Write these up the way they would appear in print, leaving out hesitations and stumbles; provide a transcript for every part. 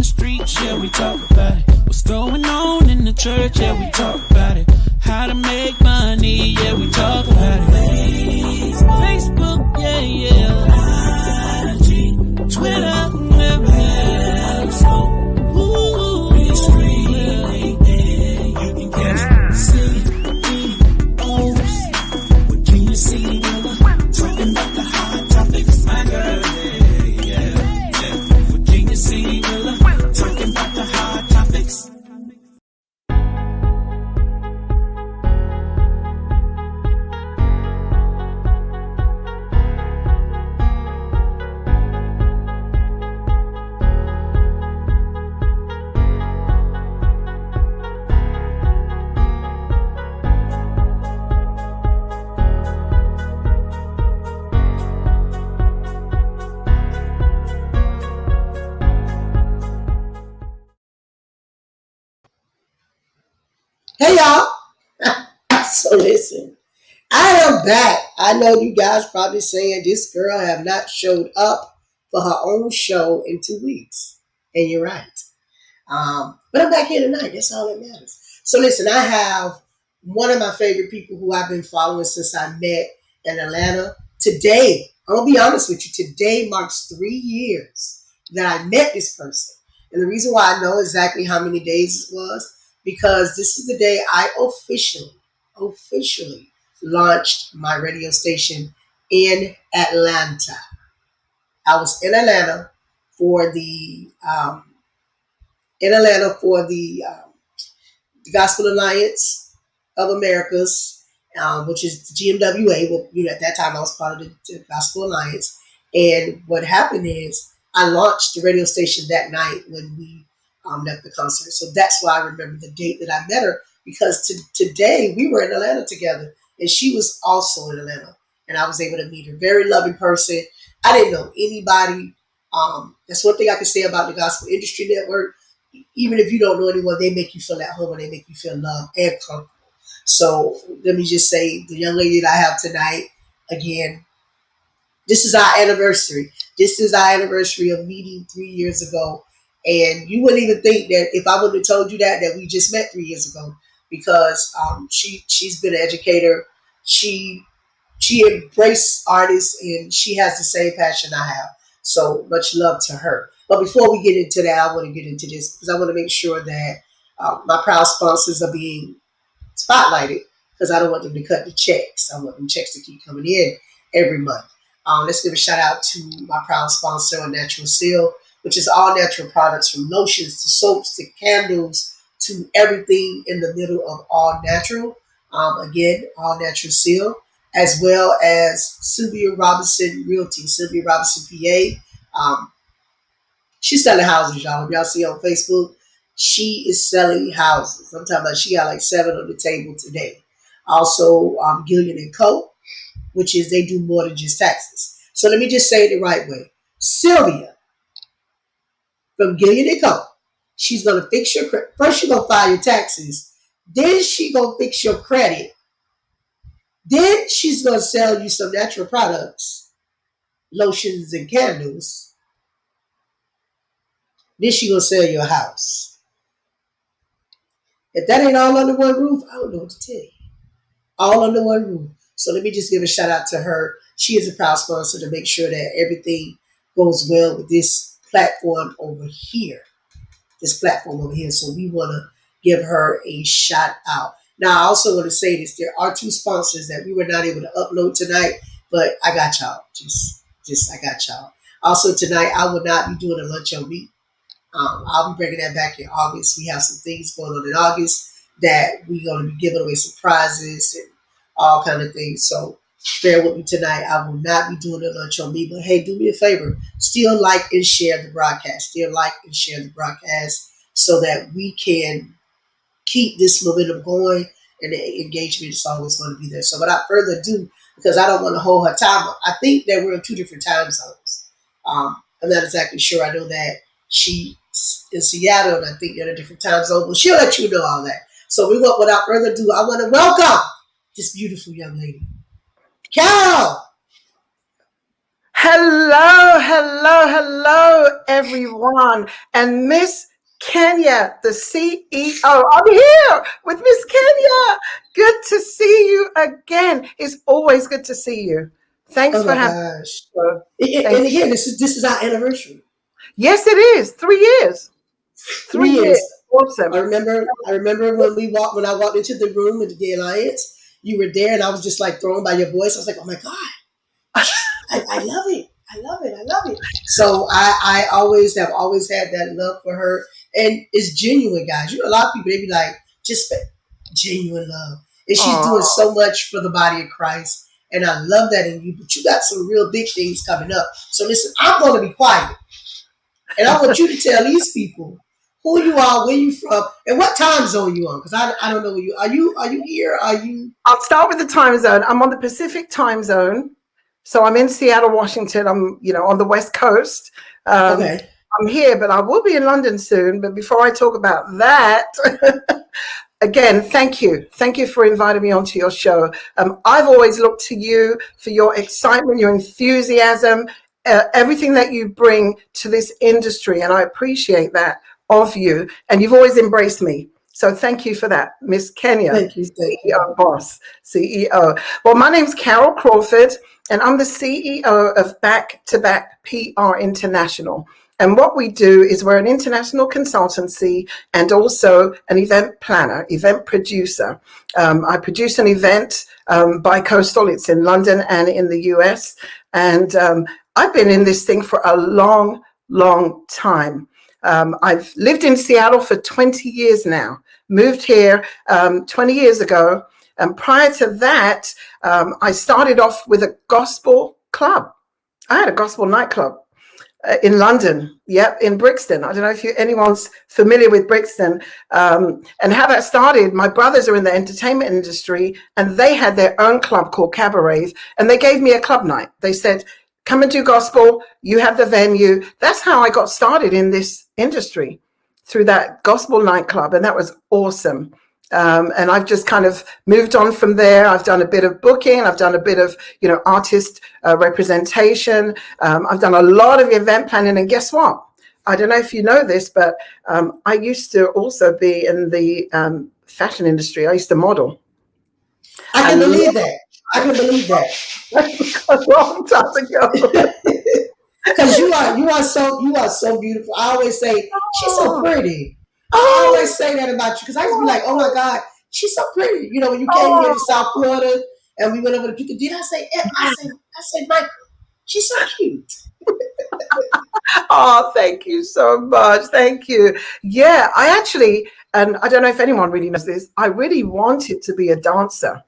streets, yeah, we talk about it. What's going on in the church, yeah, we talk about it. How to make money, yeah, we talk about it. Facebook, yeah, yeah. IG, Twitter, everywhere. So, ooh, we street, yeah, you can catch CEOs. Virginia City, talking about the hot topics, my girl, yeah. Virginia City, talking about the hot topics. Hey y'all. So listen, I am back. I know you guys probably saying this girl have not showed up for her own show in 2 weeks. And you're right. But I'm back here tonight. That's all that matters. So listen, I have one of my favorite people who I've been following since I met in Atlanta. Today, I'm going to be honest with you, today marks 3 years that I met this person. And the reason why I know exactly how many days it was, because this is the day I officially launched my radio station in Atlanta. I was in Atlanta for the Gospel Alliance of Americas, which is the GMWA. Well, at that time I was part of the Gospel Alliance. And what happened is I launched the radio station that night when we left the concert. So that's why I remember the date that I met her, because today we were in Atlanta together and she was also in Atlanta. And I was able to meet her. Very loving person. I didn't know anybody. That's one thing I can say about the Gospel Industry Network. Even if you don't know anyone, they make you feel at home and they make you feel loved and comfortable. So let me just say, the young lady that I have tonight, again, this is our anniversary. This is our anniversary of meeting 3 years ago. And you wouldn't even think that if I would have told you that we just met 3 years ago, because she's been an educator. She embraced artists and she has the same passion I have. So much love to her. But before we get into that, I want to get into this because I want to make sure that my proud sponsors are being spotlighted, because I don't want them to cut the checks. I want them checks to keep coming in every month. Let's give a shout out to my proud sponsor, Natural Seal, which is all natural products from lotions to soaps to candles to everything in the middle of all natural. Again, all natural seal, as well as Sylvia Robinson Realty, Sylvia Robinson, PA. She's selling houses, y'all. If y'all see on Facebook, she is selling houses. I'm talking about she got like 7 on the table today. Also, Gillian and Co., which is they do more than just taxes. So let me just say it the right way. Sylvia from Gillian and Co., she's going to fix your credit. First, she's going to file your taxes. Then she's going to fix your credit. Then she's going to sell you some natural products, lotions and candles. Then she's going to sell you a house. If that ain't all under one roof, I don't know what to tell you. All under one roof. So let me just give a shout out to her. She is a proud sponsor to make sure that everything goes well with this platform over here. So we want to give her a shout out. Now, I also want to say this. There are 2 sponsors that we were not able to upload tonight, but I got y'all. I got y'all. Also, tonight, I will not be doing a lunch on me. I'll be bringing that back in August. We have some things going on in August that we're going to be giving away surprises and all kind of things. So bear with me tonight. I will not be doing a lunch on me, but hey, do me a favor. Still like and share the broadcast. So that we can keep this momentum going and the engagement is always going to be there. So without further ado, because I don't want to hold her time, I think that we're in 2 different time zones. I'm not exactly sure. I know that she's in Seattle and I think they're in a different time zone, but she'll let you know all that. So without further ado, I want to welcome this beautiful young lady, Carol. Hello, hello, hello, everyone. And Miss Kenya, the CEO. I'm here with Miss Kenya. Good to see you again. It's always good to see you. Thanks Oh for my having gosh! me. Thank And again, this is our anniversary. Yes, it is. 3 years. 3 years. 3 years. Awesome. I remember when I walked into the room with the Gay Alliance. You were there, and I was just like thrown by your voice. I was like, oh my god, I love it. I love it. I love it. So I always had that love for her, and it's genuine, guys. You know, a lot of people they be like just genuine love, and she's doing Oh, so much for the body of Christ, and I love that in you. But you got some real big things coming up. So listen, I'm going to be quiet, and I want you to tell these people who you are, where you from, and what time zone you on. Because I don't know where you are. You here? Are you I'll start with the time zone. I'm on the Pacific time zone. So I'm in Seattle, Washington. I'm, on the West Coast. Um, okay? I'm here, but I will be in London soon. But before I talk about that, again, thank you. Thank you for inviting me onto your show. I've always looked to you for your excitement, your enthusiasm, everything that you bring to this industry. And I appreciate that of you. And you've always embraced me. So thank you for that, Miss Kenya, Thank you. CEO boss, CEO. Well, my name's Carol Crawford, and I'm the CEO of Back to Back PR International. And what we do is we're an international consultancy and also an event planner, event producer. I produce an event bi-coastal. It's in London and in the US. And I've been in this thing for a long, long time. I've lived in Seattle for 20 years now, moved here 20 years ago. And prior to that, I started off with a gospel club. I had a gospel nightclub in London, in Brixton. I don't know if anyone's familiar with Brixton, and how that started. My brothers are in the entertainment industry, and they had their own club called Cabaret, and they gave me a club night. They said, come and do gospel, you have the venue. That's how I got started in this industry, through that gospel nightclub, and that was awesome. And I've just kind of moved on from there. I've done a bit of booking. I've done a bit of, artist representation. I've done a lot of event planning. And guess what? I don't know if you know this, but I used to also be in the fashion industry. I used to model. I I can love believe that. I can believe that. a long time ago. Because you are so beautiful. I always say she's so Oh, pretty. I oh, always say that about you because I used to be like, oh my God, she's so pretty. You know, when you came here to South oh. Florida and we went over to Piccadilly, I said, Michael, she's so cute. Oh, thank you so much. Thank you. Yeah, I actually, and I don't know if anyone really knows this, I really wanted to be a dancer.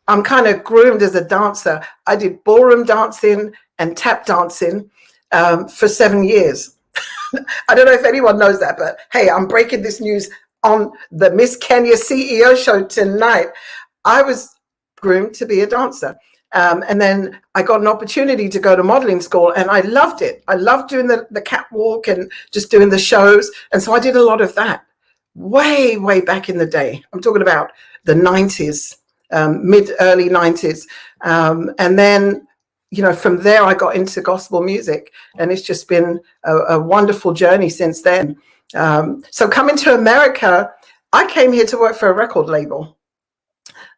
I'm kind of groomed as a dancer. I did ballroom dancing and tap dancing for 7 years. I don't know if anyone knows that, but hey, I'm breaking this news on the Miss Kenya CEO show tonight. I was groomed to be a dancer. And then I got an opportunity to go to modeling school, and I loved it. I loved doing the catwalk and just doing the shows. And so I did a lot of that way, way back in the day. I'm talking about the 90s, early 90s. And then, from there, I got into gospel music, and it's just been a wonderful journey since then. So coming to America, I came here to work for a record label.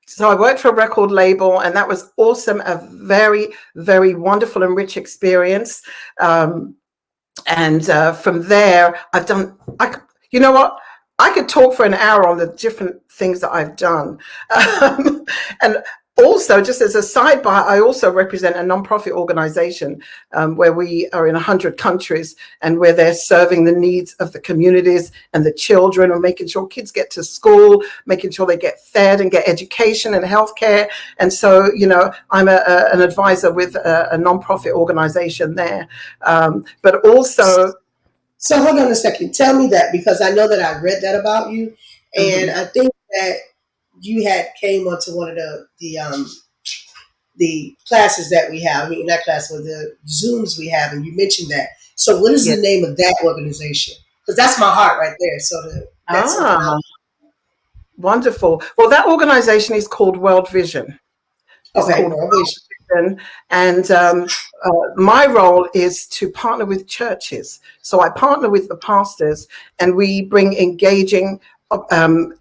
So I worked for a record label, and that was awesome. A very, very wonderful and rich experience. And from there, you know what? I could talk for an hour on the different things that I've done. And also, just as a sidebar, I also represent a nonprofit organization where we are in 100 countries, and where they're serving the needs of the communities and the children, and making sure kids get to school, making sure they get fed and get education and healthcare. And so, I'm an advisor with a nonprofit organization there. But also, So hold on a second. Tell me that because I know that I read that about you, and mhm, I think that you had came onto one of the classes that we have. I mean, not class, but the Zooms we have, and you mentioned that. So, what is yeah. the name of that organization? Because that's my heart right there. So, that's something Ah, wonderful. Well, that organization is called World Vision. It's okay. called Well, wish. congregation, and my role is to partner with churches. So I partner with the pastors, and we bring engaging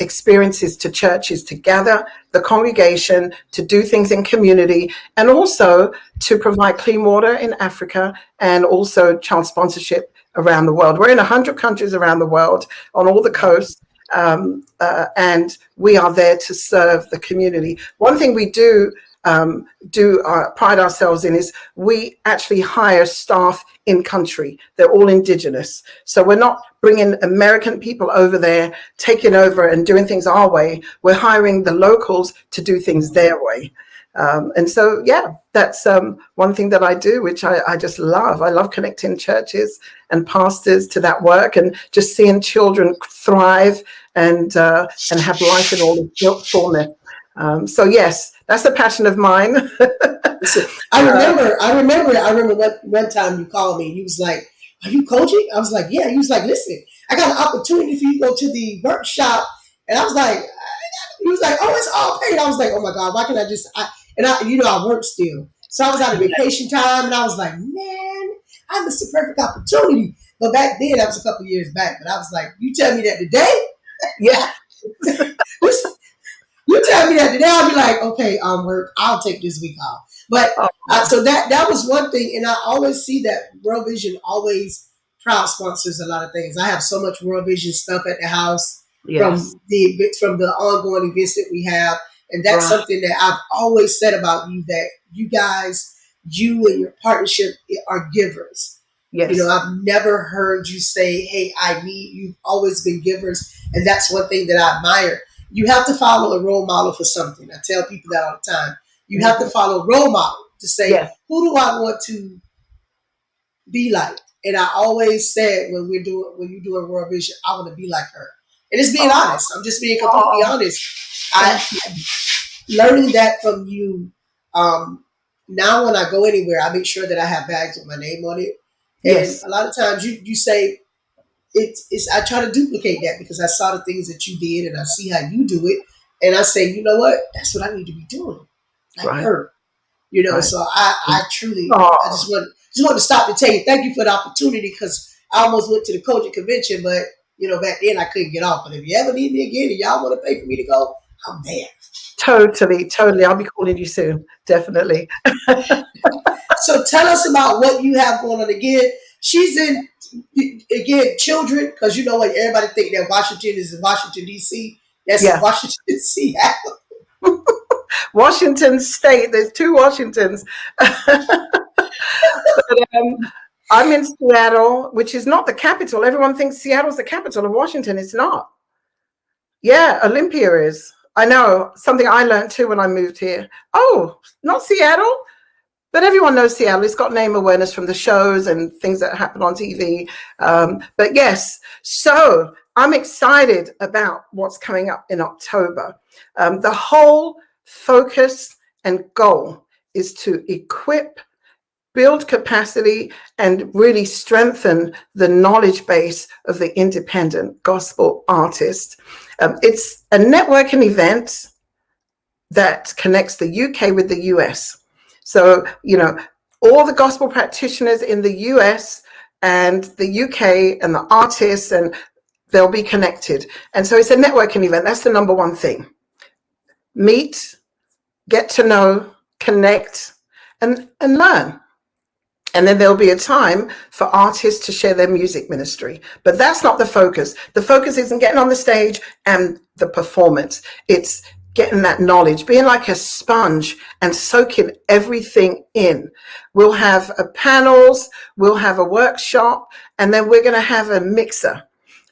experiences to churches to gather the congregation, to do things in community, and also to provide clean water in Africa, and also child sponsorship around the world. We're in 100 countries around the world on all the coasts, and we are there to serve the community. One thing we do pride ourselves in is we actually hire staff in country. They're all indigenous. So we're not bringing American people over there, taking over and doing things our way. We're hiring the locals to do things their way. And so, yeah, that's one thing that I do, which I just love. I love connecting churches and pastors to that work, and just seeing children thrive and have life in all its fullness. So yes, that's a passion of mine. I remember one time you called me. He was like, "Are you coaching?" I was like, "Yeah." He was like, "Listen, I got an opportunity for you to go to the workshop," and I was like, he was like, "Oh, it's all paid." I was like, "Oh my God, why can't I just?" I work still, so I was out of vacation time, and I was like, "Man, I missed a perfect opportunity." But back then, that was a couple years back. But I was like, "You tell me that today?" Yeah. You tell me that today, I'll be like, okay, work. I'll take this week off. But so that was one thing, and I always see that World Vision always proud sponsors a lot of things. I have so much World Vision stuff at the house from the ongoing events that we have, and that's something that I've always said about you, that you guys, you and your partnership are givers. Yes. You know, I've never heard you say, "Hey, I need." You've always been givers, and that's one thing that I admire. You have to follow a role model for something. I tell people that all the time. You have to follow a role model to say, who do I want to be like? And I always said when you're doing World Vision, I want to be like her. And it's being honest. I'm just being completely honest. Learning that from you. Now when I go anywhere, I make sure that I have bags with my name on it. And a lot of times you say, I try to duplicate that because I saw the things that you did and I see how you do it, and I say, you know what, that's what I need to be doing, like her, you know. So I truly, I just want to stop to tell you thank you for the opportunity, because I almost went to the coaching convention, but you know, back then I couldn't get off. But if you ever need me again and y'all want to pay for me to go, I'm there. Totally. I'll be calling you soon, definitely. So tell us about what you have going on again. She's in. Again, children, because you know what, everybody think that Washington is in Washington, D.C. That's in Washington, Seattle. Washington State. There's two Washingtons. But, I'm in Seattle, which is not the capital. Everyone thinks Seattle's the capital of Washington. It's not. Yeah, Olympia is. I know, something I learned too when I moved here. Oh, not Seattle? But everyone knows Seattle. It's got name awareness from the shows and things that happen on TV. But yes, so I'm excited about what's coming up in October. The whole focus and goal is to equip, build capacity, and really strengthen the knowledge base of the independent gospel artist. It's a networking event that connects the UK with the US. So, you know, all the gospel practitioners in the US and the UK and the artists, and they'll be connected. And so it's a networking event. That's the number one thing. Meet, get to know, connect, and learn. And then there'll be a time for artists to share their music ministry. But that's not the focus. The focus isn't getting on the stage and the performance. It's getting that knowledge, being like a sponge and soaking everything in. We'll have panels, we'll have a workshop, and then we're going to have a mixer.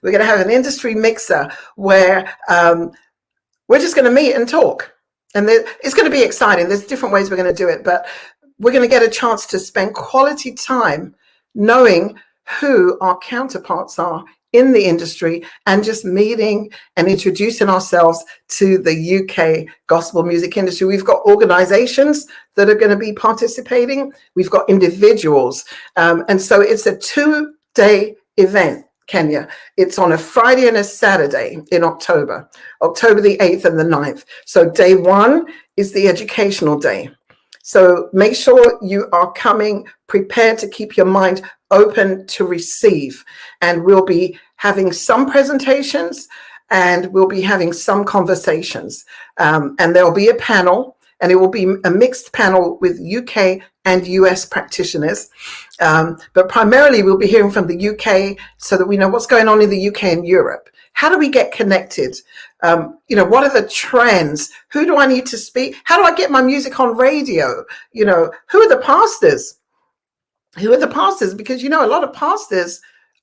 We're going to have an industry mixer where we're just going to meet and talk. And it's going to be exciting. There's different ways we're going to do it, but we're going to get a chance to spend quality time knowing who our counterparts are in the industry, and just meeting and introducing ourselves to the UK gospel music industry. We've got organizations that are going to be participating. We've got individuals. And so it's a 2-day event, Kenya. It's on a Friday and a Saturday in October the 8th and the 9th. So day one is the educational day. So make sure you are coming prepared to keep your mind open to receive. And we'll be having some presentations and we'll be having some conversations. And there'll be a panel, and it will be a mixed panel with UK and US practitioners. But primarily we'll be hearing from the UK so that we know what's going on in the UK and Europe. How do we get connected? What are the trends? Who do I need to speak? How do I get my music on radio? Who are the pastors? Who are the pastors? Because, a lot of pastors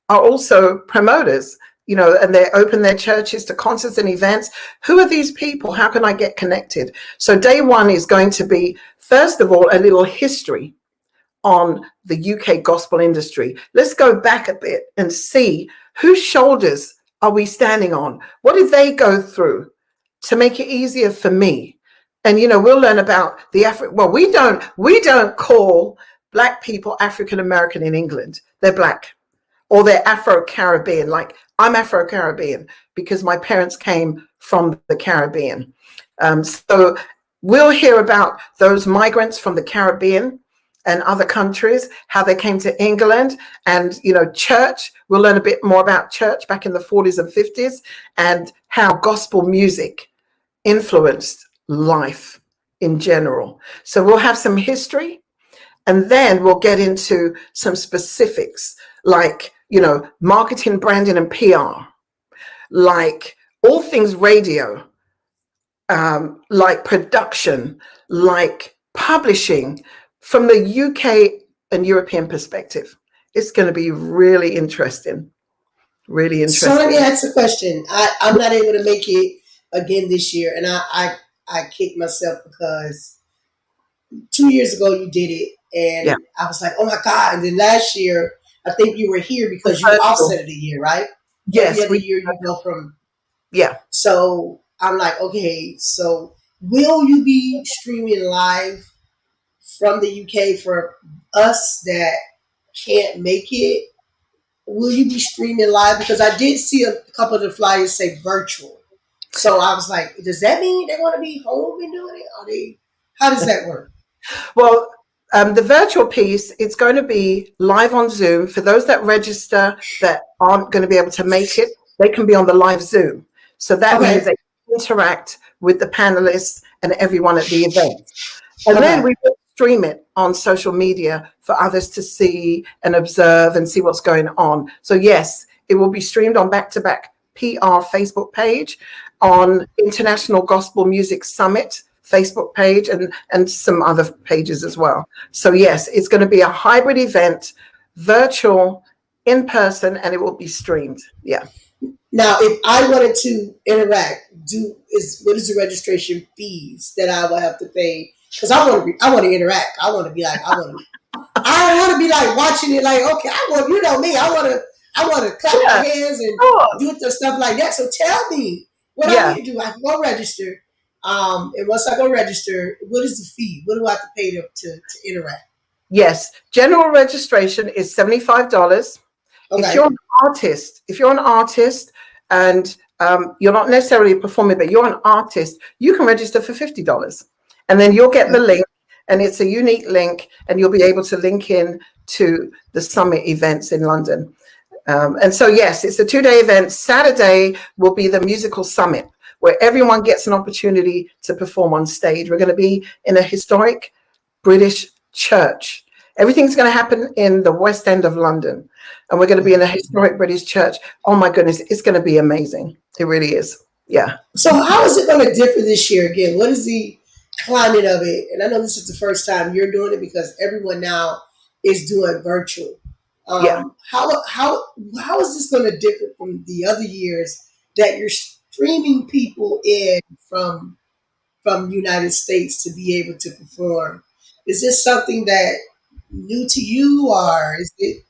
are also promoters, and they open their churches to concerts and events. Who are these people? How can I get connected? So day one is going to be, first of all, a little history on the UK gospel industry. Let's go back a bit and see whose shoulders are we standing on? What did they go through to make it easier for me? And we'll learn about the we don't call Black people African American in England. They're Black, or they're Afro-Caribbean. Like, I'm Afro-Caribbean because my parents came from the Caribbean. So we'll hear about those migrants from the Caribbean and other countries, how they came to England, and church. We'll learn a bit more about church back in the 40s and 50s, and how gospel music influenced life in general. So we'll have some history, and then we'll get into some specifics like marketing, branding, and PR, like all things radio, like production, like publishing, from the UK and European perspective. It's going to be really interesting. Really interesting. So let me ask a question. I'm not able to make it again this year, and I kicked myself because 2 years ago you did it, and I was like, oh my God. And then last year, I think you were here because you offset the year, right? Yes. Every other year you go from. Yeah. So I'm like, okay, so will you be streaming live from the UK for us that can't make it? Will you be streaming live? Because I did see a couple of the flyers say virtual. So I was like, does that mean they want to be home and doing it? How does that work? Well, the virtual piece, it's going to be live on Zoom. For those that register that aren't going to be able to make it, they can be on the live Zoom. So that means they interact with the panelists and everyone at the event. And then we will stream it on social media for others to see and observe and see what's going on. So yes, it will be streamed on back-to-back PR Facebook page, on International Gospel Music Summit Facebook page, and some other pages as well. So yes, it's going to be a hybrid event, virtual, in person, and it will be streamed. Yeah. Now, if I wanted to interact, what is the registration fees that I will have to pay? Because I want to interact. I want to be like, I don't want to be like watching it like, okay, I want me. I want to clap my hands and do the stuff like that. So tell me what I need to do. I can go register. And once I go register, what is the fee? What do I have to pay to interact? Yes, general registration is $75. Okay. If you're an artist and you're not necessarily performing, but you're an artist, you can register for $50. And then you'll get the link, and it's a unique link, and you'll be able to link in to the summit events in London. And so, yes, it's a 2-day event. Saturday will be the musical summit, where everyone gets an opportunity to perform on stage. We're going to be in a historic British church. Everything's going to happen in the West End of London, and we're going to be in a historic British church. Oh my goodness, it's going to be amazing. It really is. Yeah. So how is it going to differ this year again? What is the climate of it? And I know this is the first time you're doing it because everyone now is doing virtual. How is this going to differ from the other years that you're streaming people in from the United States to be able to perform? Is this something that new to you, or is it?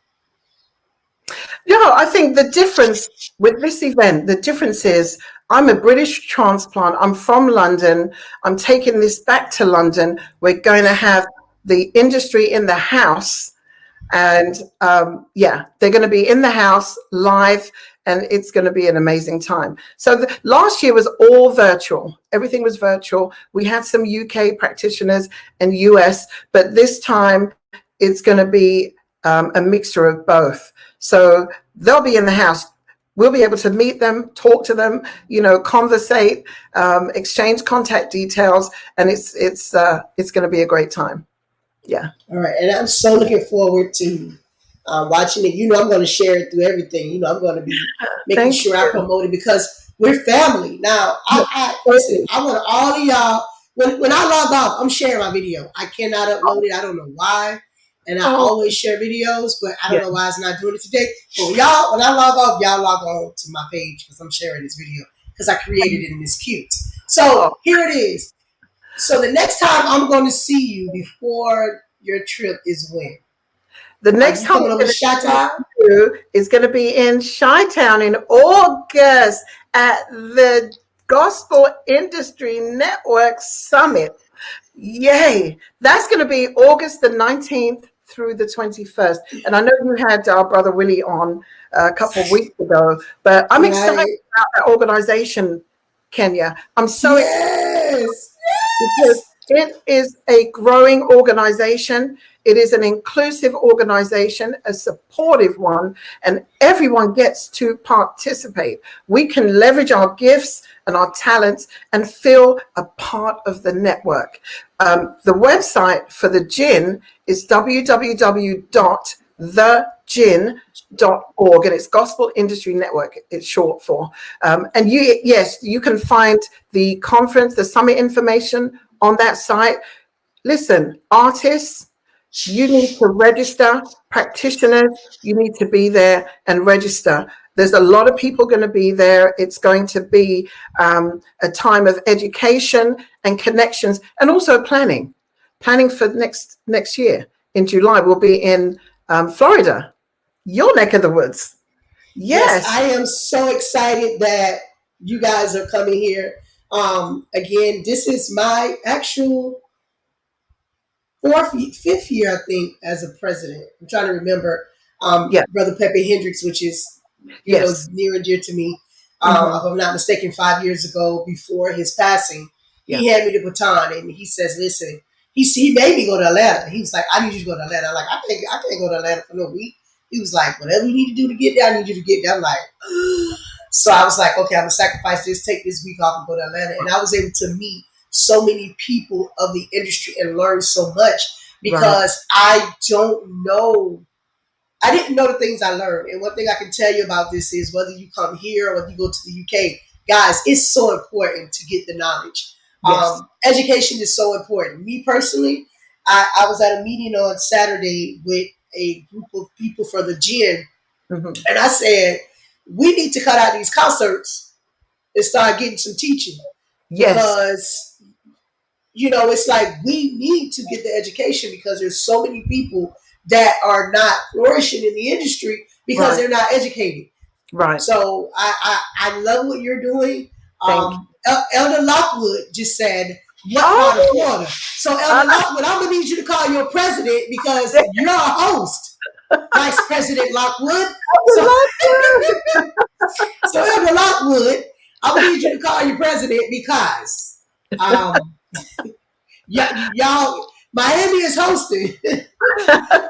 No, I think the difference with this event, the difference is I'm a British transplant. I'm from London. I'm taking this back to London. We're going to have the industry in the house. And they're going to be in the house live. and it's going to be an amazing time. So last year was all virtual. Everything was virtual. We had some UK practitioners and US, but this time it's going to be a mixture of both. So they'll be in the house. We'll be able to meet them, talk to them, conversate, exchange contact details, and it's going to be a great time. Yeah. All right, and I'm so looking forward to watching it. I'm going to share it through everything. I'm going to be making sure I promote it because we're family. Now, listen, I want all of y'all. When I log off, I'm sharing my video. I cannot upload it. I don't know why. And I always share videos, but I don't know why it's not doing it today. But when I log off, y'all log on to my page because I'm sharing this video because I created it and it's cute. So here it is. So the next time I'm going to see you before your trip is when? The next time I'm going to see you is going to be in Chi-Town in August at the Gospel Industry Network Summit. Yay. That's going to be August the 19th through the 21st. And I know you had our brother Willie on a couple of weeks ago, but I'm excited about that organization, Kenya. I'm so excited because it is a growing organization. It is an inclusive organization, a supportive one, and everyone gets to participate. We can leverage our gifts and our talents and feel a part of the network. The website for the GIN is www.thegin.org, and it's Gospel Industry Network, it's short for. And you can find the conference, the summit information on that site. Listen, artists, you need to register. Practitioners, you need to be there and register. There's a lot of people going to be there. It's going to be a time of education and connections, and also planning for next year. In July, we'll be in Florida, your neck of the woods. Yes, I am so excited that you guys are coming here. Again, this is my actual fifth year, I think, as a president. I'm trying to remember. Brother Pepe Hendricks, which is near and dear to me. If I'm not mistaken, 5 years ago, before his passing, he had me the baton, and he says, "Listen." He made me go to Atlanta. He was like, "I need you to go to Atlanta." I'm like, I can't go to Atlanta for no week. He was like, "Whatever you need to do to get there, I need you to get there." I'm like, so I was like, okay, I'm gonna sacrifice this, take this week off, and go to Atlanta. And I was able to meet so many people of the industry and learn so much because I didn't know the things I learned. And one thing I can tell you about this is whether you come here or whether you go to the UK, guys, it's so important to get the knowledge. Yes. Education is so important. Me personally, I was at a meeting on Saturday with a group of people for the gym, and I said, we need to cut out these concerts and start getting some teaching. Yes. Because, it's like we need to get the education because there's so many people that are not flourishing in the industry because they're not educated. Right. So I love what you're doing. Elder Lockwood just said, what part of Florida? So Elder Lockwood, I'm going to need you to call your president because you're a host, Vice President Lockwood. So Elder Lockwood, I'm going to need you to call your president because y'all, Miami is hosting.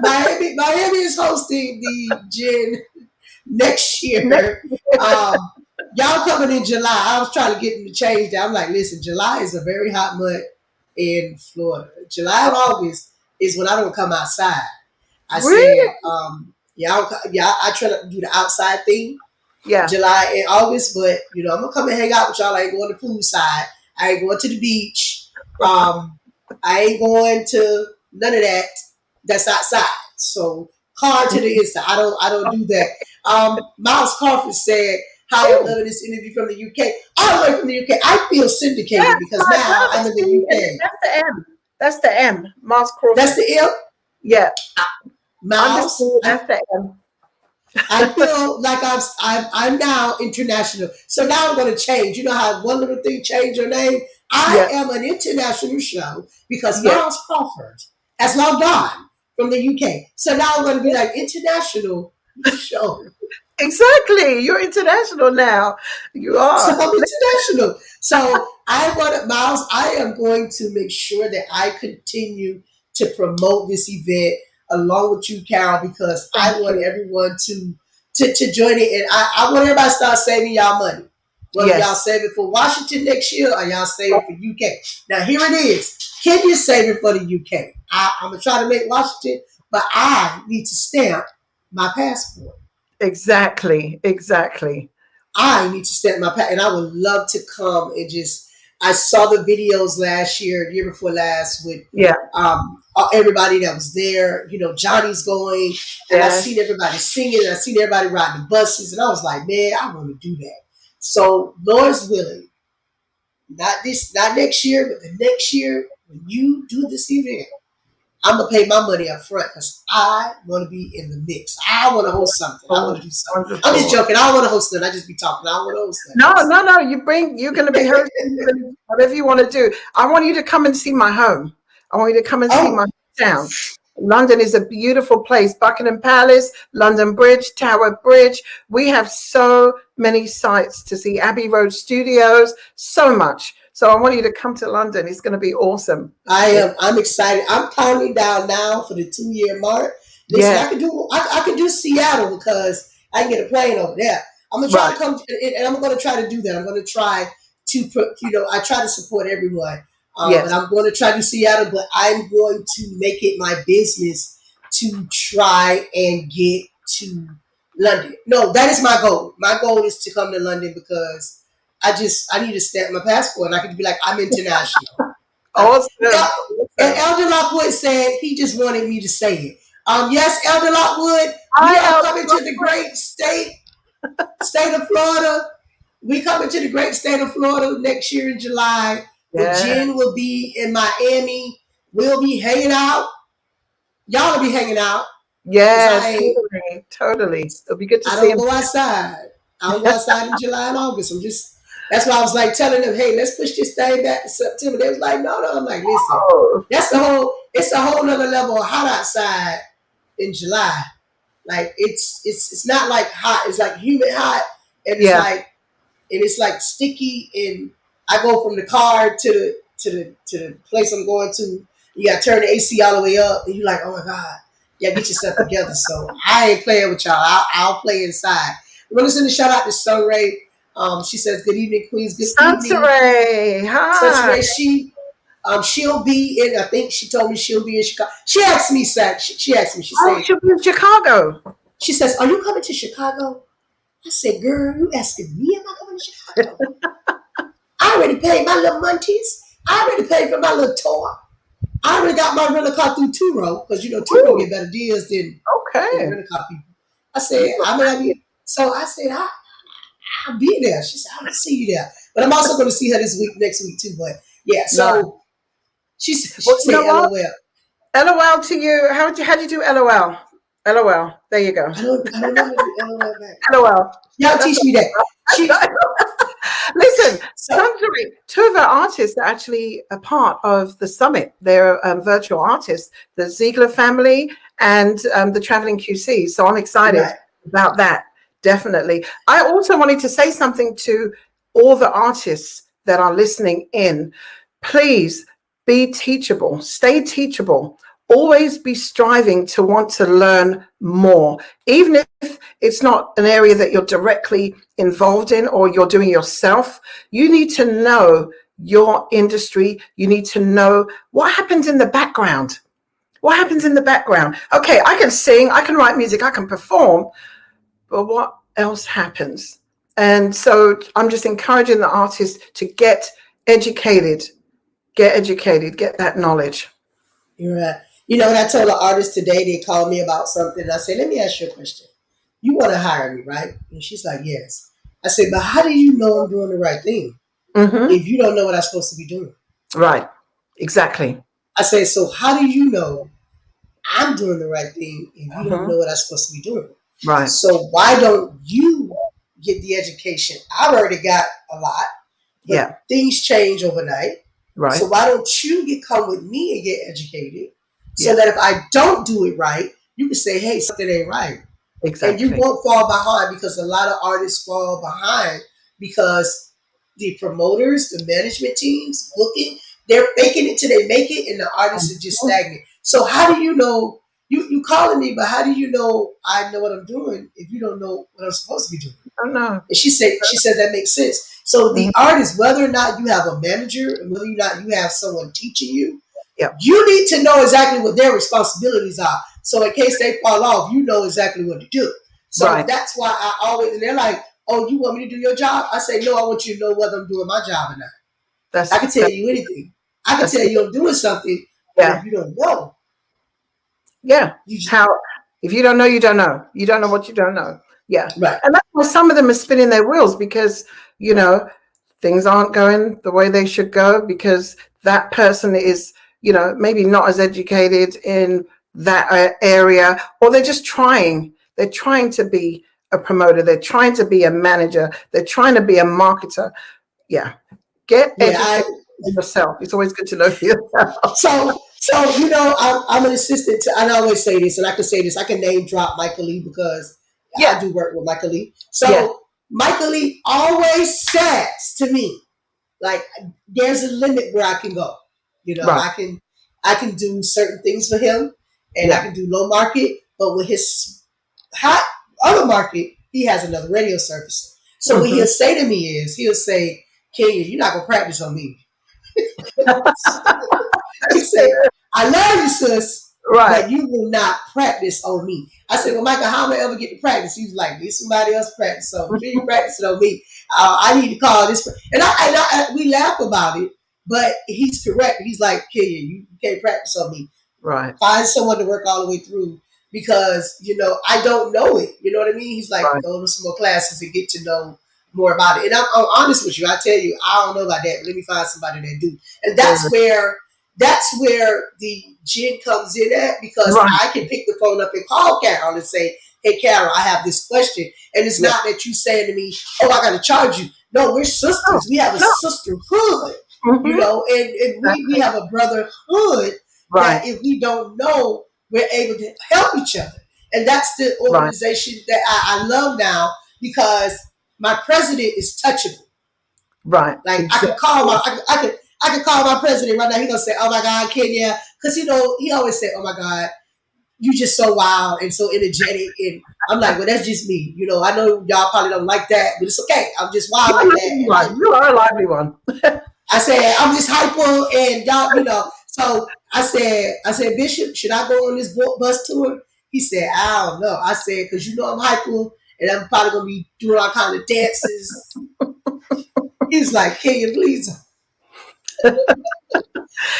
Miami is hosting the GIN next year. Y'all coming in July. I was trying to get them to change that. I'm like, listen, July is a very hot month in Florida. July and August is when I don't come outside. I said, I try to do the outside thing. Yeah. July and August, but I'm gonna come and hang out with y'all. I ain't going to the pool side. I ain't going to the beach. I ain't going to none of that. That's outside. So hard to the inside. I don't do that. Miles Crawford said, "Hi, I'm loving this interview from the UK." All the way from the UK. I feel syndicated because now I'm in the UK. That's the M. That's the M. Miles Crawford. That's the M? Yeah. Miles. That's the M. I feel like I'm now international. So now I'm going to change. You know how one little thing changed your name? I am an international show because Miles Crawford has logged on from the UK. So now I'm going to be like international show. Exactly. You're international now. You So are. I'm international. So I want to, Miles, I am going to make sure that I continue to promote this event along with you, Carol, because I Thank want you. everyone to join it. And I want everybody to start saving y'all money. Whether y'all Yes. save it for Washington next year or y'all save it for UK. Now here it is. Can you save it for the UK? I'm gonna try to make Washington, but I need to stamp my passport. Exactly. Exactly. I need to stamp my and I would love to come and just. I saw the videos last year, the year before last, with Yeah. everybody that was there. You know, Johnny's going, and I Yes. seen everybody singing, and I seen everybody riding the buses, and I was like, man, I want to do that. So, Lord's willing, not next year, but the next year when you do this event, I'm gonna pay my money up front because I want to be in the mix. I want to host something. I want to Wonderful. do something. I'm just Wonderful. joking. I don't want to host it. I just be talking. I don't want to host No, no, no. You're going to be hosting whatever you want to do. I want you to come and see my home. I want you to come and see Oh, my town. London is a beautiful place. Buckingham Palace, London Bridge, Tower Bridge. We have so many sites to see. Abbey Road Studios, so much. So I want you to come to London. It's going to be awesome. I am. I'm excited. I'm counting down now for the 2 year mark. Listen, Yeah, I can do Seattle because I can get a plane over there. I'm gonna try right. to come, and I'm gonna try to do that. I'm gonna try to put, I try to support everyone, but Yes. I'm going to try to Seattle. But I'm going to make it my business to try and get to London. No, that is my goal. My goal is to come to London because I need to stamp my passport and I can be like I'm international. Awesome. Yeah, and Awesome. Elder Lockwood said he just wanted me to say it. Yes, Elder Lockwood, we Hi, are Elder. coming to the great state of Florida. We coming to the great state of Florida next year in July. Where Yeah. Jen will be in Miami. We'll be hanging out. Y'all will be hanging out. Cause Yeah, totally. Totally. It'll be good to I see don't him. go outside. I don't go outside in July and August. That's why I was like telling them, hey, let's push this thing back to September. They was like, no, no. I'm like, listen, Oh, it's a whole nother level of hot outside in July. Like it's not like hot. It's like humid hot, and yeah. it's like sticky. And I go from the car to the place I'm going to. You got to turn the AC all the way up, and you're like, oh my god, yeah, get yourself together. So I ain't playing with y'all. I'll play inside. We're gonna send a shout out to Sunray. She says, "Good evening, Queens. Good evening, Sansaray. Hi. Sunray." She'll be in. I think she told me she'll be in Chicago. She asked me, Seth. She asked me. She Oh, said, she'll be in Chicago. she says, "Are you coming to Chicago?" I said, "Girl, you asking me am I coming to Chicago? I already paid my little munchies. I already paid for my little tour. I already got my rental car through Turo because Turo get better deals than Okay. rental car people." I said, "I'm gonna be." So I said, "I'll be there." She said, "I'll see you there." But I'm also going to see her next week too. But yeah, No. so she Well, you said, know what? "LOL." LOL to you. How'd you do LOL? LOL. There you go. I don't know how to do LOL back. LOL. Y'all That's teach me that. She Listen, so Sansaray, two of our artists are actually a part of the summit. They're virtual artists, the Ziegler family and the Traveling QC. So I'm excited right. about that. Definitely. I also wanted to say something to all the artists that are listening in. Please be teachable, stay teachable. Always be striving to want to learn more, even if it's not an area that you're directly involved in or you're doing yourself. You need to know your industry. You need to know what happens in the background. What happens in the background? Okay, I can sing, I can write music, I can perform, but what else happens? And so I'm just encouraging the artists to get educated, get that knowledge. You're right. When I told an artist today, they called me about something. And I said, let me ask you a question. You want to hire me, right? And she's like, yes. I said, but how do you know I'm doing the right thing Mm-hmm. if you don't know what I'm supposed to be doing? Right. Exactly. I said, so how do you know I'm doing the right thing if you don't Mm-hmm. know what I'm supposed to be doing? Right. So why don't you get the education? I've already got a lot, but Yeah. things change overnight. Right. So why don't you come with me and get educated so Yeah. that if I don't do it right, you can say, hey, something ain't right. And you Exactly. won't fall behind, because a lot of artists fall behind because the promoters, the management teams, booking, they're faking it till they make it, and the artists are just stagnant. So how do you know? You calling me, but how do you know I know what I'm doing if you don't know what I'm supposed to be doing? Oh no. And she said that makes sense. So the Mhm. artist, whether or not you have a manager, and whether or not you have someone teaching you, Yep. you need to know exactly what their responsibilities are. So in case they fall off, you know exactly what to do. So Right. that's why I always, and they're like, "Oh, you want me to do your job?" I say, "No, I want you to know whether I'm doing my job or not. I can tell That's you anything. I can that's tell good. you I'm doing something, but Yeah. if you don't know, Yeah. you just, How if you don't know, you don't know. You don't know what you don't know. Yeah. right." And that's why some of them are spinning their wheels because, you know, things aren't going the way they should go because that person is, you know, maybe not as educated in that area, or they're just trying. They're trying to be a promoter. They're trying to be a manager. They're trying to be a marketer. Yeah. Get Yeah, educated yourself. It's always good to know yourself. so I'm an assistant to. I always say this, and I can say this. I can name drop Michael Lee because I Yeah. do work with Michael Lee. Yeah. So Michael Lee always says to me, like, there's a limit where I can go. Right. I can do certain things for him, and I Yeah. can do low market, but with his hot other market, he has another radio service. So what Hmm. he'll say to me is, he'll say, "Kenya, you're not gonna practice on me." He said, "I love you, sis, Right. but you will not practice on me." I said, "Well, Michael, how am I ever get to practice?" He was like, "Need somebody else practice on me. You practicing on me. I need to call this." We laugh about it, but he's correct. He's like, "Kenya, you can't practice on me. Right. Find someone to work all the way through, because I don't know it." You know what I mean? He's like, Right. "Go to some more classes and get to know more about it." And I'm honest with you. I tell you, I don't know about that, but let me find somebody that do. And that's where the gin comes in at, because Right. I can pick the phone up and call Carol and say, "Hey, Carol, I have this question." And it's Yeah. not that you saying to me, "Oh, I got to charge you." No, we're No. sisters. We have a No. sisterhood, Hmm. and we have a brotherhood Right. that if we don't know, we're able to help each other. And that's the Right. organization that I love now, because my president is touchable. Right. Like, I can Exactly. call my I can call my president right now. He gonna say, "Oh my God, Kenya," because he always say, "Oh my God, you just so wild and so energetic." And I'm like, "Well, that's just me. I know y'all probably don't like that, but it's okay. I'm just wild You're a like that, lively and one. You are a lively one. I said, I'm just hyper, and y'all. So I said, "Bishop, should I go on this bus tour?" He said, "I don't know." I said, "Because I'm hyper, and I'm probably gonna be doing all kind of dances." He's like, "Kenya, please."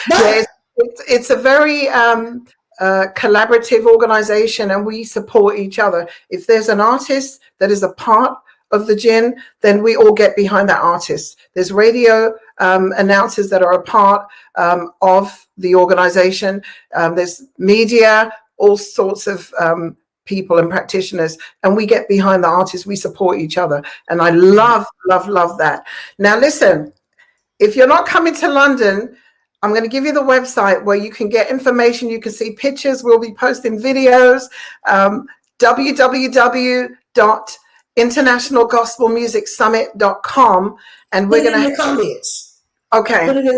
Yeah, But it's a very collaborative organization, and we support each other. If there's an artist that is a part of the gin, then we all get behind that artist. There's radio announcers that are a part of the organization. There's media, all sorts of people and practitioners, and we get behind the artists. We support each other, and I love, love, love that. Now, listen. If you're not coming to London, I'm going to give you the website where you can get information. You can see pictures. We'll be posting videos. www.internationalgospelmusicsummit.com, and put we're it going in to. the comments. Okay. Put it in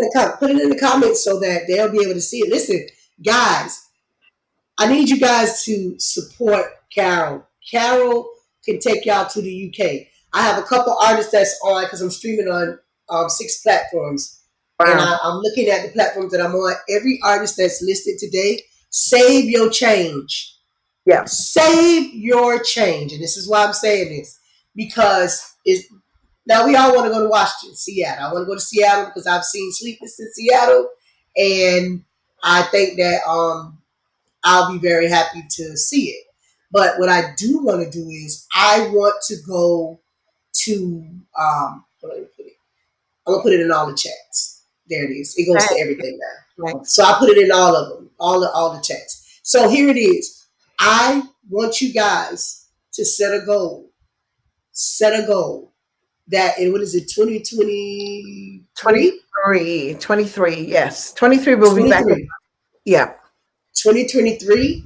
the comments so that they'll be able to see it. Listen, guys, I need you guys to support Carol. Carol can take y'all to the UK. I have a couple artists that's on, because I'm streaming on 6 platforms. And Wow. I'm looking at the platforms that I'm on. Every artist that's listed today, save your change. Yeah. Save your change. And this is why I'm saying this. Because now we all want to go to Washington, Seattle. I want to go to Seattle because I've seen Sleepless in Seattle. And I think that I'll be very happy to see it. But what I do want to do is I want to go to I'm gonna put it in all the chats. There it is. It goes to everything now. Thanks. So I put it in all of them, all the chats. So here it is. I want you guys to set a goal. Set a goal that, and what is it, 2023? 23. Yes. 23 will be back. 23. Yeah. 2023.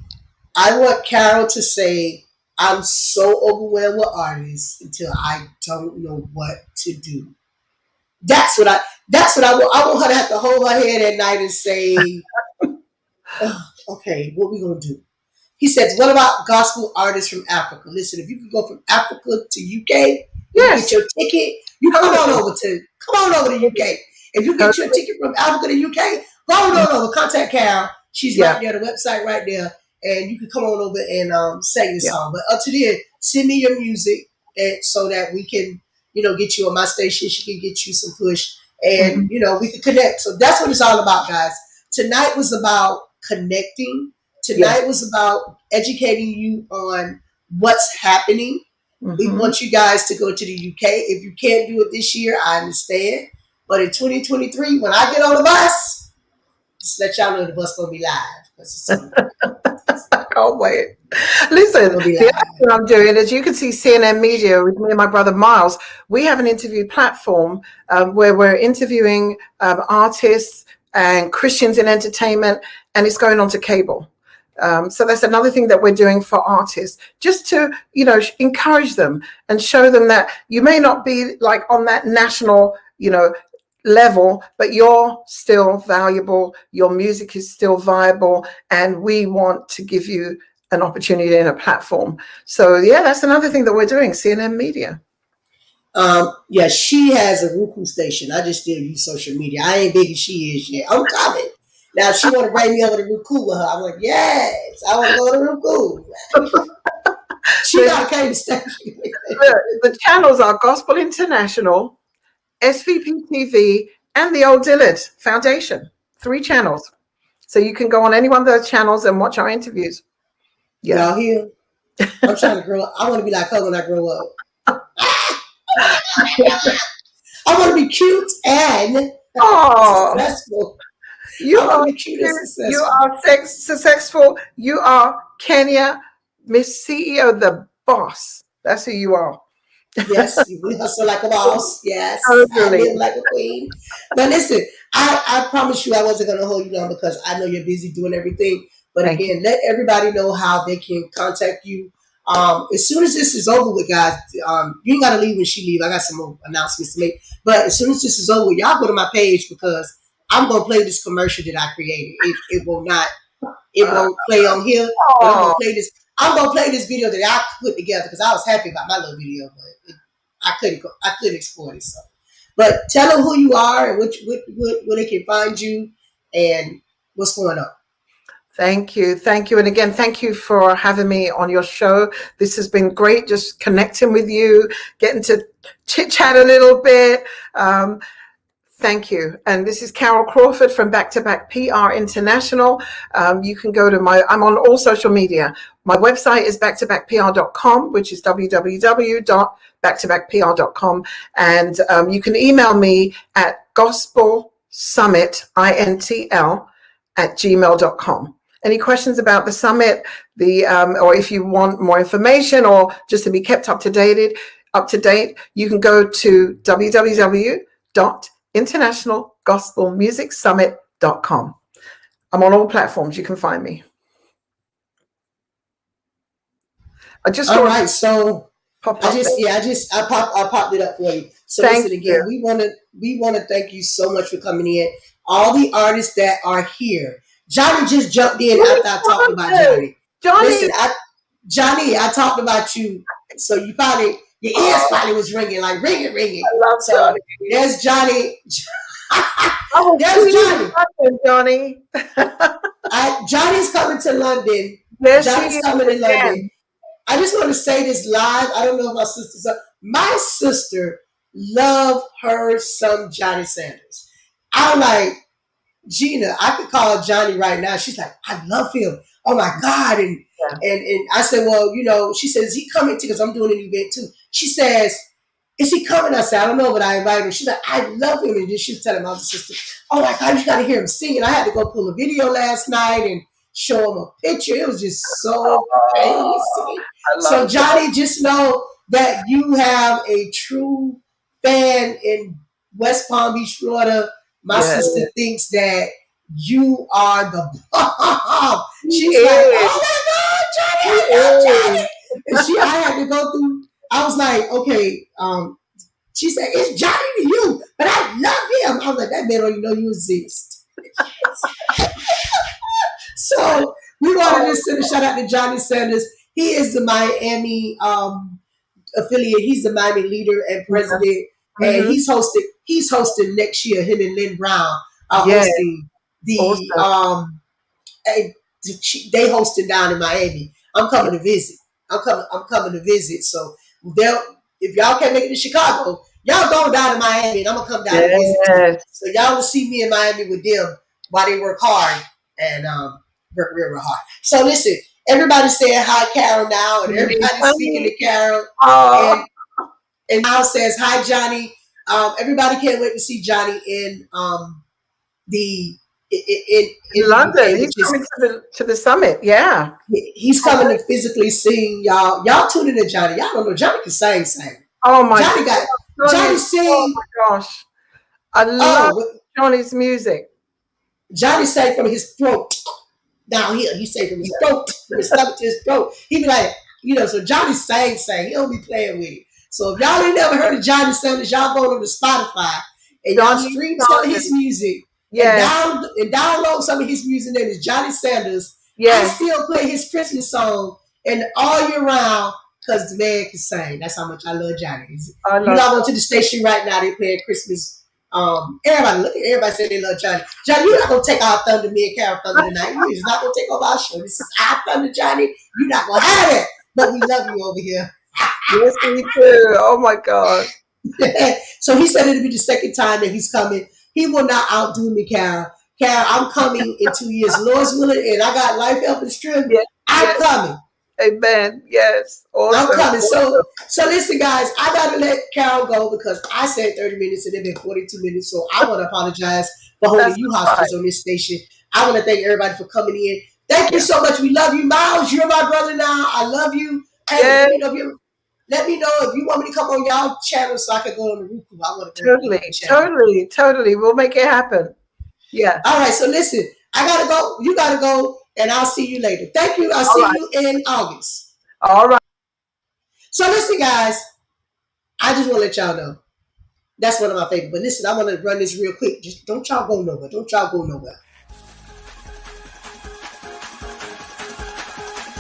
I want Carol to say, I'm so overwhelmed with artists until I don't know what to do. That's what I. That's what I want. I want her to have to hold her head at night and say, "Ugh, "Okay, what we gonna do?" He said, "What about gospel artists from Africa? Listen, if you could go from Africa to UK, you can get Yes, your ticket. You come on over to UK. If you get your totally. ticket from Africa to UK, go on over. Contact Carol. She's Yeah, right there. The website right there, and you can come on over and sing your yeah. song. But up to then, send me your music, and so that we can, get you on my station. She can get you some push, and Mhm. we can connect. So that's what it's all about, guys. Tonight was about connecting. Yes. Tonight was about educating you on what's happening. We Hmm. want you guys to go to the UK. If you can't do it this year, I understand. But in 2023, when I get on the bus, just let y'all know the bus gonna be live. Because it's gonna I can't wait. Listen, be the other live. thing I'm doing, as you can see, CNN Media with me and my brother Miles, we have an interview platform where we're interviewing artists and Christians in entertainment, and it's going on to cable. So that's another thing that we're doing for artists, just to encourage them and show them that you may not be like on that national level, but you're still valuable. Your music is still viable, and we want to give you an opportunity and a platform. So yeah, that's another thing that we're doing. CNN Media. Yeah, she has a Roku station. I just still use social media. I ain't big as she is yet. I'm coming. Now, if she want to bring me over to Roku with her, I'm like, yes, I want to go to Roku. She The, got a cable station. the channels are Gospel International, SVP TV, and the Old Dillard Foundation. 3 channels. So you can go on any one of those channels and watch our interviews. Yeah. Y'all here? I'm trying to grow up. I want to be like her when I grow up. I want to be cute and Oh, successful. you I want are to be cute and you successful. are successful. You are Kenya, Miss CEO, the boss. That's who you are. Yes, we hustle like a boss. Yes, I Totally. live like a queen. But listen, I promise you I wasn't going to hold you long because I know you're busy doing everything. But Thank you. again, let everybody know how they can contact you. As soon as this is over with, guys, you ain't got to leave when she leave. I got some more announcements to make. But as soon as this is over, y'all go to my page because I'm going to play this commercial that I created. It will not it Uh, won't play on here, but I'm oh, gonna play this. I'm gonna play this video that I put together because I was happy about my little video, but I couldn't export it. So, but tell them who you are and where they can find you and what's going on. thank you. Thank you. And again, thank you for having me on your show. This has been great, just connecting with you, getting to chit chat a little bit. Thank you. And this is Carol Crawford from Back to Back PR International. You can go to I'm on all social media. My website is backtobackpr.com, which is www.backtobackpr.com. And you can email me at gospelsummit@gmail.com. Any questions about the summit, or if you want more information or just to be kept up to date, you can go to www.internationalgospelmusicsummit.com. I'm on all platforms. You can find me. I just All thought right, so pop up there. I popped it up for you. So Thank listen you. again, we wanna thank you so much for coming in. All the artists that are here. Johnny just jumped in after I talked about Johnny. Johnny. Listen, Johnny, I talked about you, so your ears probably was ringing, like ringing. I love So Johnny. there's Johnny. I will There's see you in Johnny. London, Johnny. Johnny's coming to London. There she Johnny's is coming to London. again. I just want to say this live. I don't know if my sister's up. My sister loved her some Johnny Sanders. I'm like, Gina, I could call Johnny right now. She's like, I love him. Oh my God. Yeah. And I said, well, she says, is he coming to, because I'm doing an event too. She says, is he coming? I said, I don't know, but I invited him. She's like, I love him. And then she was telling my other sister, oh my God, you got to hear him singing. I had to go pull a video last night and show him a picture. It was just so crazy. I So love Johnny, just know that you have a true fan in West Palm Beach, Florida. My Yes. sister thinks that you are the bomb. He She's like, is. oh my God, Johnny, He I love is. Johnny. And I had to go through. I was like, okay. She said, it's Johnny to you, but I love him. I was like, that man don't even know you exist. So we wanted to send a shout out to Johnny Sanders. He is the Miami affiliate. He's the Miami leader and president, and Mhm. He's hosting next year. Him and Lynn Brown are Yeah, hosting the awesome. eh, they hosting down in Miami. I'm coming to visit. I'm coming to visit. So they'll if y'all can't make it to Chicago, y'all go down to Miami, and I'm gonna come down and visit too. So Yes. y'all will see me in Miami with them while they work hard and work real, real hard. So listen, everybody's saying hi, Carol now, and Yes, everybody's speaking honey. to Carol, Oh, and now says hi, Johnny. Everybody can't wait to see Johnny in the in the London. UK, He's which is coming to the summit. Yeah. he's coming to physically sing y'all. Y'all tune in to Johnny. Y'all don't know Johnny can sing. Oh my Johnny got God, Johnny Johnny's. Oh sing. my gosh, I love Oh, Johnny's music. Johnny sang from his throat down here. He sang from his throat, from his stomach to his throat. He be like, so Johnny sang. He don't be playing with it. So if y'all ain't never heard of Johnny Sanders, y'all go to Spotify and y'all Johnny stream some of his Sanders. music and Yes, download some of his music. Name is Johnny Sanders. I yes. still play his Christmas song and all year round because the man can sing. That's how much I love Johnny. I You love. log on to the station right now, they playing Christmas. Everybody look at everybody say they love Johnny. Johnny, you're not gonna take our thunder, me and Carol Thunder tonight. You is not gonna take over our show. This is our thunder, Johnny. You're not gonna have it. But we love you over here. Yes, we do. Oh my gosh. So he said it'll be the second time that he's coming. He will not outdo me, Carol. Carol, I'm coming in 2 years. Lord's willing, and I got life, health, and strength. Yes, I'm yes. coming. Amen. Yes. I'm Awesome. coming. Awesome. So listen, guys, I gotta let Carol go because I said 30 minutes and it's been 42 minutes. So I want to apologize for holding That's you fine. hostage on this station. I want to thank everybody for coming in. Thank you Yeah. so much. We love you, Miles. You're my brother now. I love you. Hey, Yes. let me know if you want me to come on y'all channel so I can go on the roof. I want to go on your Totally. channel. Totally. Totally. We'll make it happen. Yeah. All right. So listen, I gotta go. You gotta go, and I'll see you later. Thank you. I'll All see right. you in August. All right. So listen, guys. I just want to let y'all know. That's one of my favorites. But listen, I want to run this real quick. Just don't y'all go nowhere. Don't y'all go nowhere.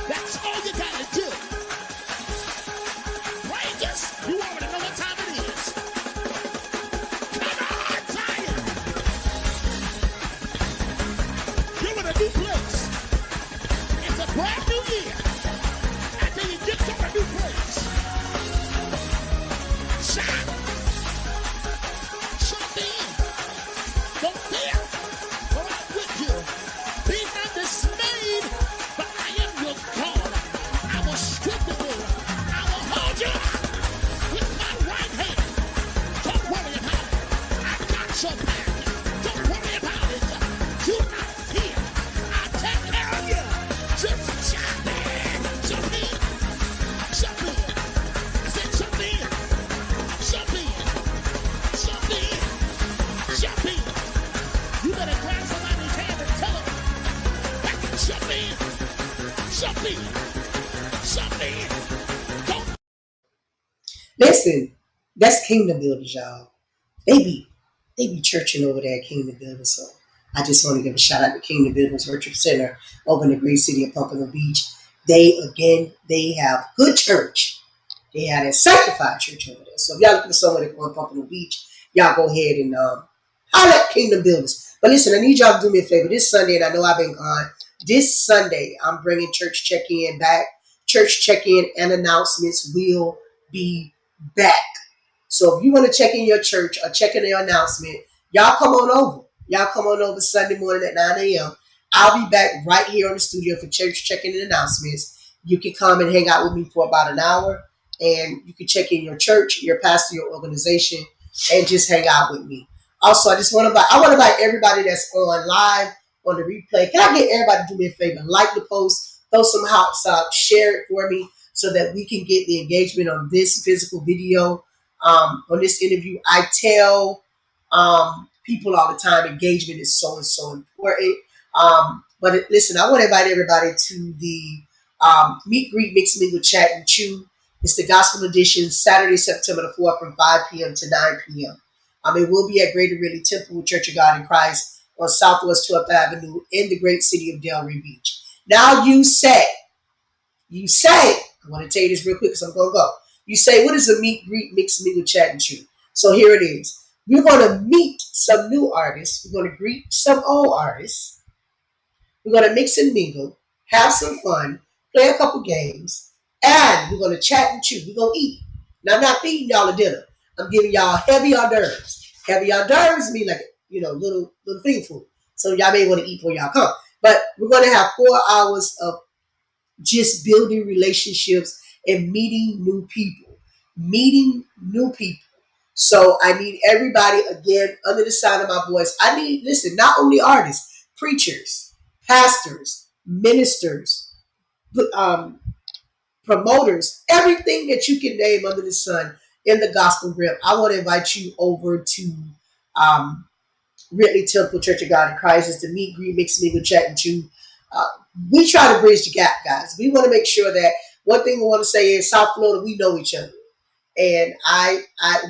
That's all you gotta do. Rangers, you already know what time it is. Come on, Zion. You're in a new place. It's a brand new year. And then you get to a new place. Shine. Jump in. Don't fear, for I'm with you. Be not dismayed, for I am your God. I will strengthen you. I will hold you with my right hand. Don't worry about it. I got your back. Don't worry about it. Do not fear. I'll take care of you. Just jump in. Jump in. Jump in. I said jump in. Jump in. Jump in. Jump in. You better grab somebody's hand and tell them, jump in. Jump in. Jump in. Don't. Listen, that's Kingdom Builders, y'all. They be churching over there at Kingdom Builders. So I just want to give a shout out to Kingdom Builders Virtual Center over in the great city of Pompano Beach. They have good church. They had a sanctified church over there. So if y'all looking for somewhere to go in Pompano Beach, y'all go ahead and holler at Kingdom Builders. But listen, I need y'all to do me a favor. This Sunday, and I know I've been gone. This Sunday, I'm bringing church check-in back. Church check-in and announcements will be back. So if you want to check in your church or check in your announcement, y'all come on over. Y'all come on over Sunday morning at 9 a.m. I'll be back right here on the studio for church check-in and announcements. You can come and hang out with me for about an hour, and you can check in your church, your pastor, your organization, and just hang out with me. Also, I want to invite everybody that's on live on the replay. Can I get everybody to do me a favor? Like the post, throw some hearts up, share it for me so that we can get the engagement on this physical video, on this interview. I tell people all the time, engagement is so and so important. But listen, I want to invite everybody to the Meet, greet, mix, mingle, chat, and chew. It's the gospel edition, Saturday, September the 4th from 5 p.m. to 9 p.m. It will be at Greater Ridley Temple Church of God in Christ on Southwest 12th Avenue in the great city of Delray Beach. Now you say, I want to tell you this real quick because I'm going to go. You say, what is a meet, greet, mix, mingle, chat, and chew? So here it is. We're going to meet some new artists. We're going to greet some old artists. We're going to mix and mingle, have some fun, play a couple games, and we're going to chat and chew. We're going to eat. Now, I'm not feeding y'all a dinner. I'm giving y'all heavy hors d'oeuvres. Heavy hors d'oeuvres mean like, little thing food. So y'all may want to eat before y'all come. But we're going to have 4 hours of just building relationships and meeting new people. So I need everybody, again, under the sound of my voice. I need, listen, not only artists, preachers, pastors, ministers, promoters, everything that you can name under the sun in the gospel realm. I want to invite you over to Ridley Temple Church of God in Christ. It's the meet, greet, mix, mingle, chat, and chew. We try to bridge the gap, guys. We want to make sure that one thing we want to say is South Florida, we know each other. And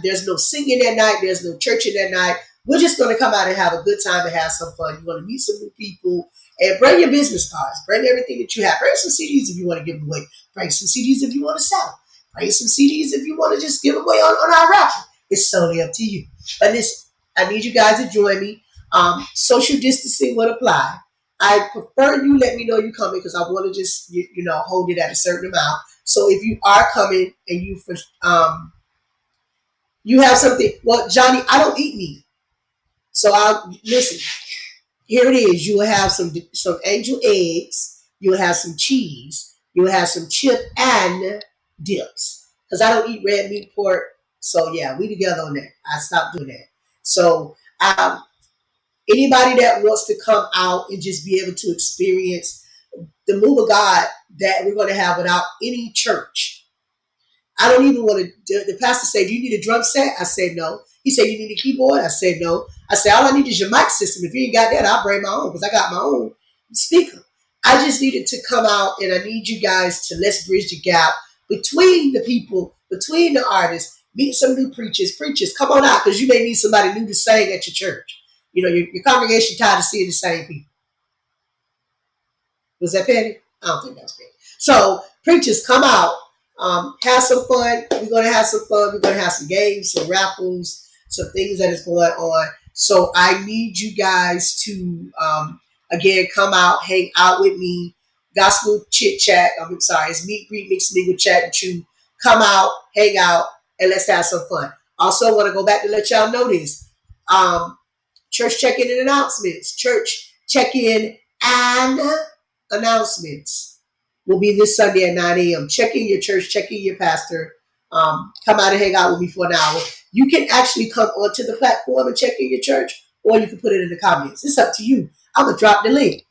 there's no singing that night. There's no churching that night. We're just going to come out and have a good time and have some fun. You're going to meet some new people and bring your business cards. Bring everything that you have. Bring some CDs if you want to give them away. Bring some CDs if you want to sell. Bring some CDs if you want to just give them away on our raffle. It's solely up to you. But listen, I need you guys to join me. Social distancing will apply. I prefer you let me know you're coming because I want to just, hold it at a certain amount. So if you are coming and you have something, well, Johnny, I don't eat meat. So listen, here it is. You will have some angel eggs. You will have some cheese. You will have some chip and dips. Because I don't eat red meat, pork. So yeah, we together on that. I stopped doing that. So anybody that wants to come out and just be able to experience the move of God that we're going to have without any church. I don't even want to, the pastor said, do you need a drum set? I said, no. He said, you need a keyboard? I said, no. I said, all I need is your mic system. If you ain't got that, I'll bring my own because I got my own speaker. I just needed to come out and I need you guys to let's bridge the gap between the people, between the artists, meet some new preachers. Preachers, come on out because you may need somebody new to sing at your church. Your congregation tired of seeing the same people. Was that petty? I don't think that was petty. So preachers, come out, have some fun. We're going to have some fun. We're going to have some games, some raffles, some things that is going on. So I need you guys to, again, come out, hang out with me. Gospel chit chat. It's meet, greet, mix, mingle, chat, and chew. Come out, hang out, and let's have some fun. Also, I want to go back to let y'all know this. Church check-in and announcements. Church check-in and announcements will be this Sunday at 9 a.m. Check in your church, check in your pastor. Come out and hang out with me for an hour. You can actually come onto the platform and check in your church, or you can put it in the comments. It's up to you. I'm going to drop the link.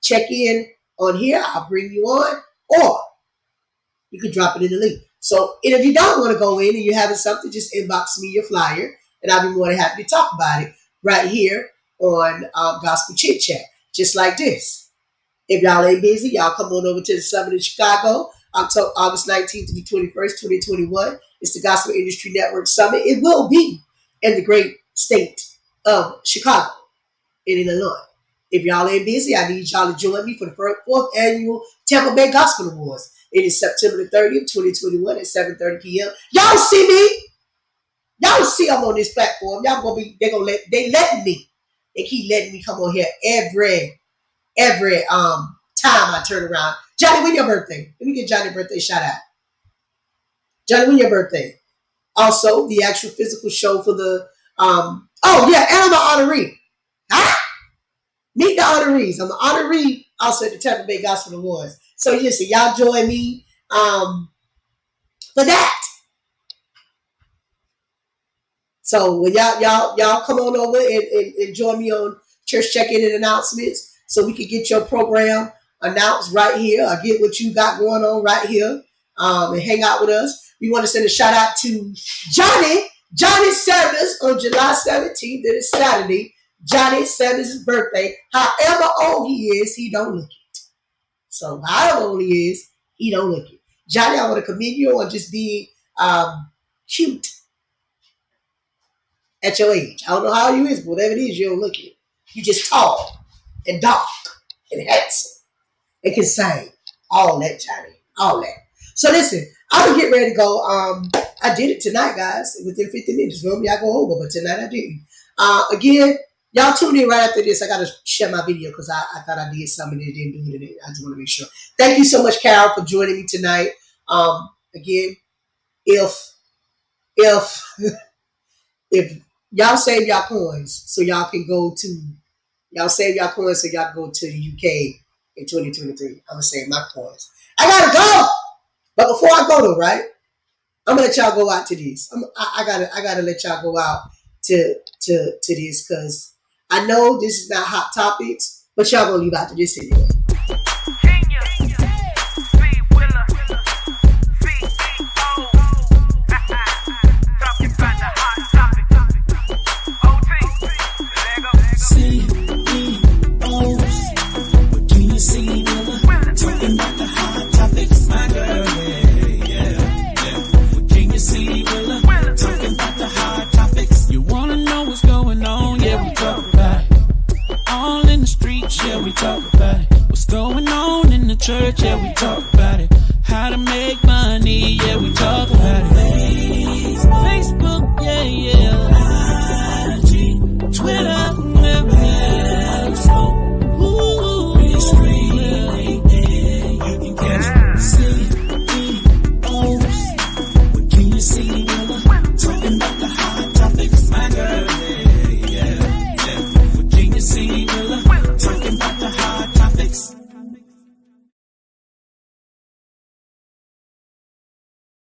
Check in on here. I'll bring you on, or you can drop it in the link. So, and if you don't want to go in and you're having something, just inbox me your flyer, and I'll be more than happy to talk about it right here on Gospel Chit Chat, just like this. If y'all ain't busy, y'all come on over to the Summit in Chicago, October, August 19th to the 21st, 2021. It's the Gospel Industry Network Summit. It will be in the great state of Chicago in Illinois. If y'all ain't busy, I need y'all to join me for the 4th annual Tampa Bay Gospel Awards. It is September the 30th, 2021 at 7:30 p.m. Y'all see me? Y'all see I'm on this platform. Y'all they letting me. They keep letting me come on here every time I turn around. Johnny, when your birthday? Let me get Johnny's birthday shout out. Johnny, when your birthday? Also, the actual physical show for the and I'm the honoree. Meet the honorees. I'm the honoree also at the Tampa Bay Gospel Awards. So listen, y'all join me for that. So when y'all come on over and join me on church check-in and announcements so we can get your program announced right here. I get what you got going on right here and hang out with us. We want to send a shout out to Johnny Sanders on July 17th. It is Saturday. Johnny Sanders' birthday. However old he is, he don't look it. So however old he is, He don't look it. Johnny, I want to commend you on just being cute at your age. I don't know how you is, but whatever it is, you don't look it. You just tall and dark and handsome and can sing. All that, Johnny. All that. So listen, I'm gonna get ready to go. I did it tonight, guys. Within 50 minutes. Normally I go over, but tonight I didn't. Again, y'all tune in right after this. I gotta share my video because I thought I did something and didn't do it. I just want to make sure. Thank you so much, Carol, for joining me tonight. Again, if if y'all save y'all coins so y'all can go to y'all save y'all coins so y'all can go to the UK in 2023. I'm gonna save my coins. I gotta go, but before I go though, right? I'm gonna let y'all go out to this. I gotta let y'all go out to this because I know this is not hot topics, but y'all gonna leave out to this anyway. Yeah, we talk about it. What's going on in the church? Yeah, we talk about it.